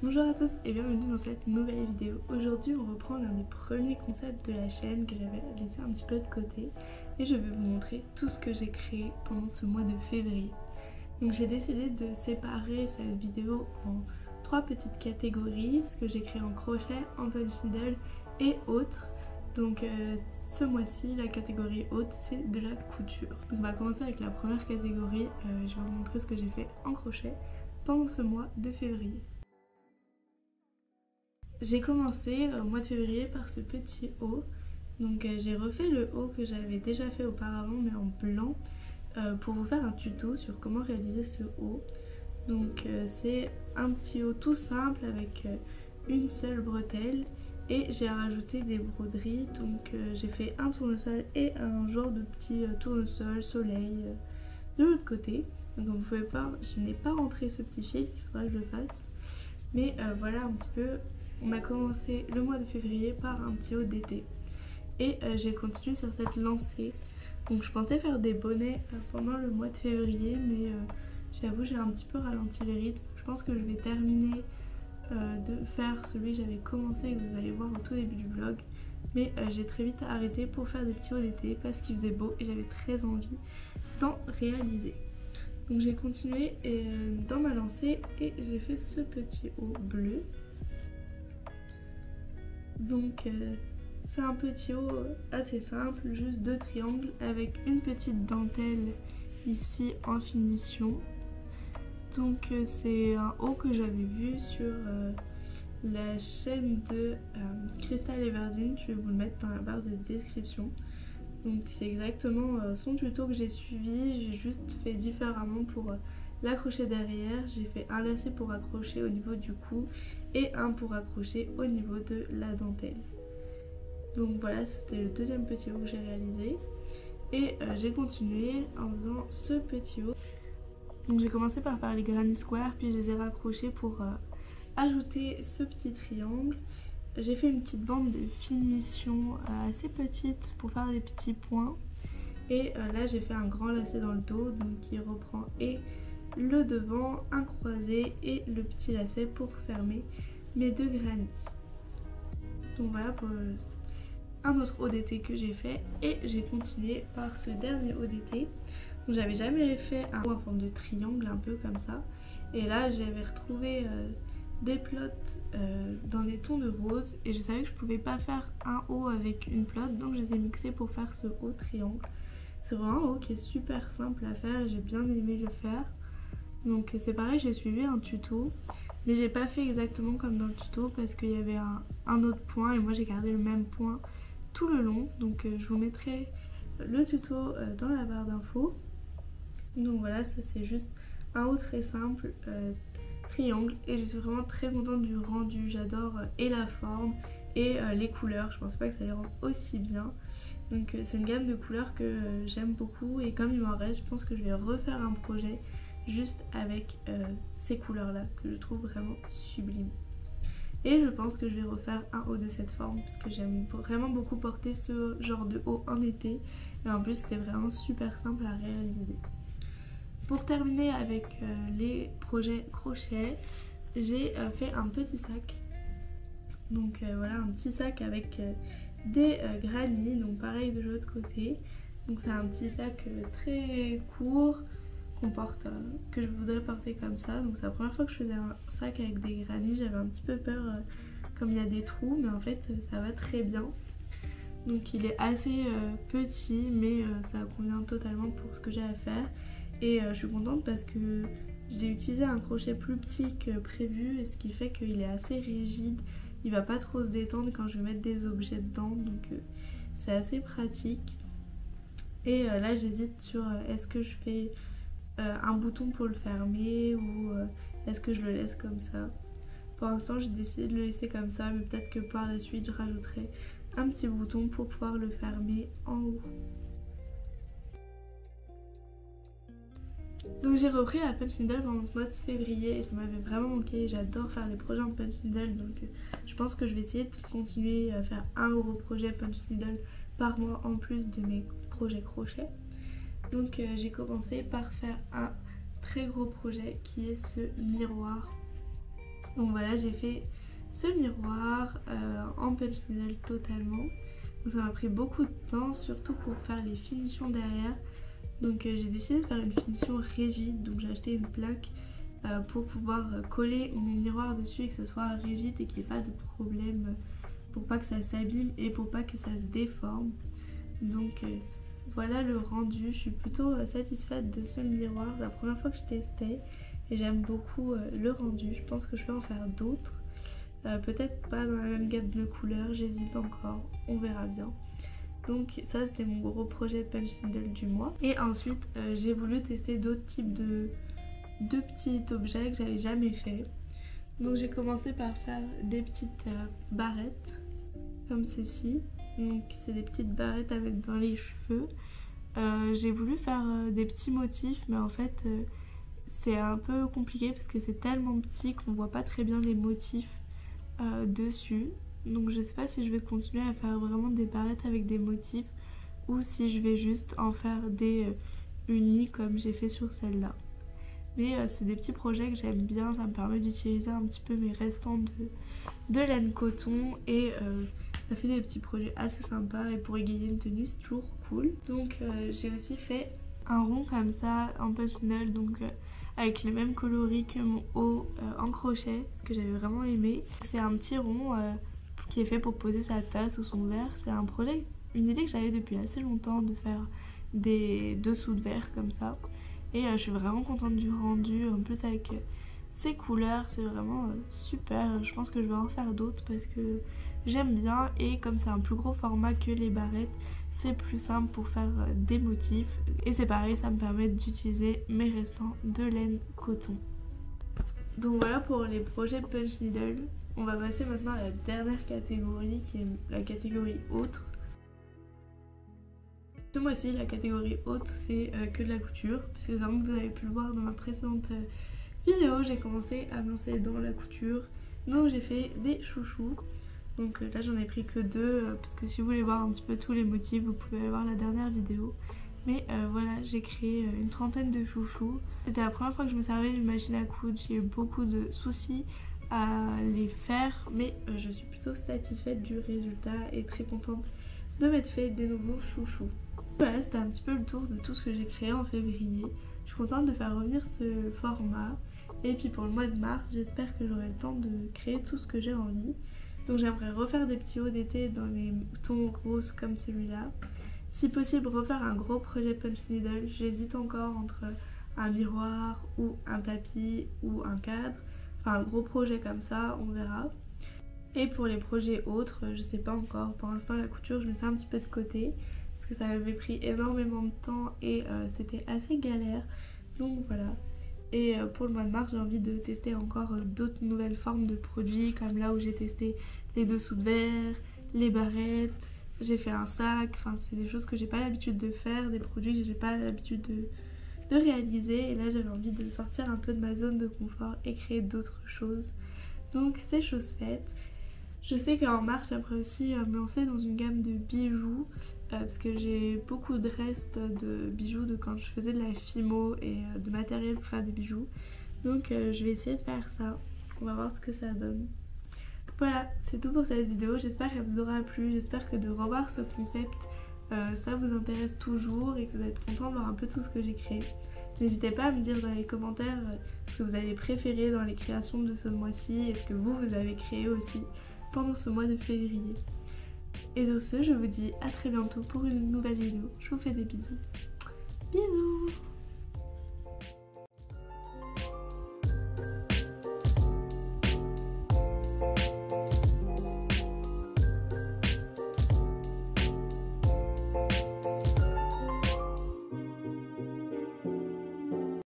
Bonjour à tous et bienvenue dans cette nouvelle vidéo. Aujourd'hui on reprend l'un des premiers concepts de la chaîne que j'avais laissé un petit peu de côté et je vais vous montrer tout ce que j'ai créé pendant ce mois de février. Donc j'ai décidé de séparer cette vidéo en 3 petites catégories, ce que j'ai créé en crochet, en punch needle et autres. Donc ce mois-ci la catégorie haute c'est de la couture. Donc on va commencer avec la première catégorie, je vais vous montrer ce que j'ai fait en crochet pendant ce mois de février. J'ai commencé au mois de février par ce petit haut. Donc j'ai refait le haut que j'avais déjà fait auparavant mais en blanc pour vous faire un tuto sur comment réaliser ce haut. Donc c'est un petit haut tout simple avec une seule bretelle et j'ai rajouté des broderies. Donc j'ai fait un tournesol et un genre de petit tournesol soleil de l'autre côté. Donc comme vous pouvez voir, je n'ai pas rentré ce petit fil, il faudra que je le fasse. Mais voilà un petit peu. On a commencé le mois de février par un petit haut d'été et j'ai continué sur cette lancée. Donc je pensais faire des bonnets pendant le mois de février mais j'avoue j'ai un petit peu ralenti le rythme. Je pense que je vais terminer de faire celui que j'avais commencé et que vous allez voir au tout début du vlog. Mais j'ai très vite arrêté pour faire des petits hauts d'été parce qu'il faisait beau et j'avais très envie d'en réaliser. Donc j'ai continué dans ma lancée et j'ai fait ce petit haut bleu. Donc c'est un petit haut assez simple, juste 2 triangles avec une petite dentelle ici en finition. Donc c'est un haut que j'avais vu sur la chaîne de Crystal Everdeen, je vais vous le mettre dans la barre de description. Donc c'est exactement son tuto que j'ai suivi, j'ai juste fait différemment pour l'accrocher derrière. J'ai fait un lacet pour accrocher au niveau du cou et un pour accrocher au niveau de la dentelle. Donc voilà, c'était le deuxième petit haut que j'ai réalisé et j'ai continué en faisant ce petit haut. Donc j'ai commencé par faire les granny squares puis je les ai raccrochés pour ajouter ce petit triangle. J'ai fait une petite bande de finition assez petite pour faire des petits points et là j'ai fait un grand lacet dans le dos donc qui reprend et le devant, un croisé et le petit lacet pour fermer mes 2 granny. Donc voilà pour un autre haut d'été que j'ai fait et j'ai continué par ce dernier haut d'été. Donc j'avais jamais fait un haut en forme de triangle un peu comme ça et là j'avais retrouvé des plots dans des tons de rose et je savais que je pouvais pas faire un haut avec une plotte donc je les ai mixés pour faire ce haut triangle. C'est vraiment un haut qui est super simple à faire et j'ai bien aimé le faire. Donc c'est pareil, j'ai suivi un tuto mais j'ai pas fait exactement comme dans le tuto parce qu'il y avait un autre point et moi j'ai gardé le même point tout le long. Donc je vous mettrai le tuto dans la barre d'infos. Donc voilà, ça c'est juste un haut très simple triangle et je suis vraiment très contente du rendu. J'adore et la forme et les couleurs, je pensais pas que ça allait rendre aussi bien. Donc c'est une gamme de couleurs que j'aime beaucoup et comme il m'en reste, je pense que je vais refaire un projet juste avec ces couleurs là que je trouve vraiment sublimes. Et je pense que je vais refaire un haut de cette forme parce que j'aime vraiment beaucoup porter ce genre de haut en été et en plus c'était vraiment super simple à réaliser. Pour terminer avec les projets crochet, j'ai fait un petit sac. Donc voilà, un petit sac avec des granny, donc pareil de l'autre côté. Donc c'est un petit sac très court qu'on porte, que je voudrais porter comme ça. Donc c'est la première fois que je faisais un sac avec des granny, j'avais un petit peu peur comme il y a des trous, mais en fait ça va très bien. Donc il est assez petit mais ça convient totalement pour ce que j'ai à faire. Et je suis contente parce que j'ai utilisé un crochet plus petit que prévu et ce qui fait qu'il est assez rigide. Il va pas trop se détendre quand je vais mettre des objets dedans donc c'est assez pratique. Et là j'hésite sur est-ce que je fais un bouton pour le fermer ou est-ce que je le laisse comme ça. Pour l'instant j'ai décidé de le laisser comme ça mais peut-être que par la suite je rajouterai un petit bouton pour pouvoir le fermer en haut. Donc j'ai repris la punch needle pendant le mois de février et ça m'avait vraiment manqué. J'adore faire des projets en punch needle donc je pense que je vais essayer de continuer à faire un gros projet punch needle par mois en plus de mes projets crochet. Donc j'ai commencé par faire un très gros projet qui est ce miroir Donc voilà, j'ai fait ce miroir en punch needle totalement. Donc ça m'a pris beaucoup de temps, surtout pour faire les finitions derrière. Donc j'ai décidé de faire une finition rigide, donc j'ai acheté une plaque pour pouvoir coller mon miroir dessus et que ce soit rigide et qu'il n'y ait pas de problème, pour pas que ça s'abîme et pour pas que ça se déforme. Donc voilà le rendu, je suis plutôt satisfaite de ce miroir, c'est la première fois que je testais et j'aime beaucoup le rendu. Je pense que je vais en faire d'autres, peut-être pas dans la même gamme de couleurs, j'hésite encore, on verra bien. Donc ça c'était mon gros projet punch needle du mois. Et ensuite j'ai voulu tester d'autres types de petits objets que j'avais jamais fait. Donc j'ai commencé par faire des petites barrettes comme ceci. Donc c'est des petites barrettes à mettre dans les cheveux. J'ai voulu faire des petits motifs, mais en fait c'est un peu compliqué parce que c'est tellement petit qu'on voit pas très bien les motifs dessus. Donc je sais pas si je vais continuer à faire vraiment des barrettes avec des motifs ou si je vais juste en faire des unis comme j'ai fait sur celle-là. Mais c'est des petits projets que j'aime bien, ça me permet d'utiliser un petit peu mes restants de laine coton et ça fait des petits projets assez sympas et pour égayer une tenue c'est toujours cool. Donc j'ai aussi fait un rond comme ça en punch needle, donc avec le même coloris que mon haut en crochet, parce que j'avais vraiment aimé. C'est un petit rond qui est fait pour poser sa tasse ou son verre. C'est un projet, une idée que j'avais depuis assez longtemps de faire des dessous de verre comme ça. Et je suis vraiment contente du rendu, en plus avec ces couleurs, c'est vraiment super. Je pense que je vais en faire d'autres parce que j'aime bien et comme c'est un plus gros format que les barrettes, c'est plus simple pour faire des motifs. Et c'est pareil, ça me permet d'utiliser mes restants de laine coton. Donc voilà pour les projets punch needle. On va passer maintenant à la dernière catégorie qui est la catégorie autre. Ce mois-ci, la catégorie haute, c'est que de la couture, parce que comme vous avez pu le voir dans ma précédente vidéo, j'ai commencé à me lancer dans la couture. Donc j'ai fait des chouchous. Donc là j'en ai pris que deux, parce que si vous voulez voir un petit peu tous les motifs, vous pouvez aller voir la dernière vidéo. Mais voilà, j'ai créé une trentaine de chouchous. C'était la première fois que je me servais d'une machine à coudre, j'ai eu beaucoup de soucis à les faire, mais je suis plutôt satisfaite du résultat et très contente de m'être fait des nouveaux chouchous. Voilà, c'était un petit peu le tour de tout ce que j'ai créé en février. Je suis contente de faire revenir ce format. Et puis pour le mois de mars, j'espère que j'aurai le temps de créer tout ce que j'ai envie. Donc j'aimerais refaire des petits hauts d'été dans les tons roses comme celui-là. Si possible, refaire un gros projet punch needle. J'hésite encore entre un miroir ou un tapis ou un cadre. Enfin un gros projet comme ça, on verra. Et pour les projets autres, je sais pas encore. Pour l'instant la couture, je mets ça un petit peu de côté. Parce que ça m'avait pris énormément de temps et c'était assez galère. Donc voilà. Et pour le mois de mars, j'ai envie de tester encore d'autres nouvelles formes de produits. Comme là où j'ai testé les dessous de verre, les barrettes. J'ai fait un sac. Enfin c'est des choses que j'ai pas l'habitude de faire. Des produits que j'ai pas l'habitude de réaliser. Et là j'avais envie de sortir un peu de ma zone de confort et créer d'autres choses. Donc c'est chose faite. Je sais qu'en mars j'aimerais aussi me lancer dans une gamme de bijoux parce que j'ai beaucoup de restes de bijoux de quand je faisais de la fimo et de matériel pour faire des bijoux. Donc je vais essayer de faire ça, on va voir ce que ça donne. Voilà, c'est tout pour cette vidéo, j'espère qu'elle vous aura plu, j'espère que de revoir ce concept ça vous intéresse toujours et que vous êtes content de voir un peu tout ce que j'ai créé. N'hésitez pas à me dire dans les commentaires ce que vous avez préféré dans les créations de ce mois-ci et ce que vous avez créé aussi pendant ce mois de février. Et sur ce, je vous dis à très bientôt pour une nouvelle vidéo. Je vous fais des bisous.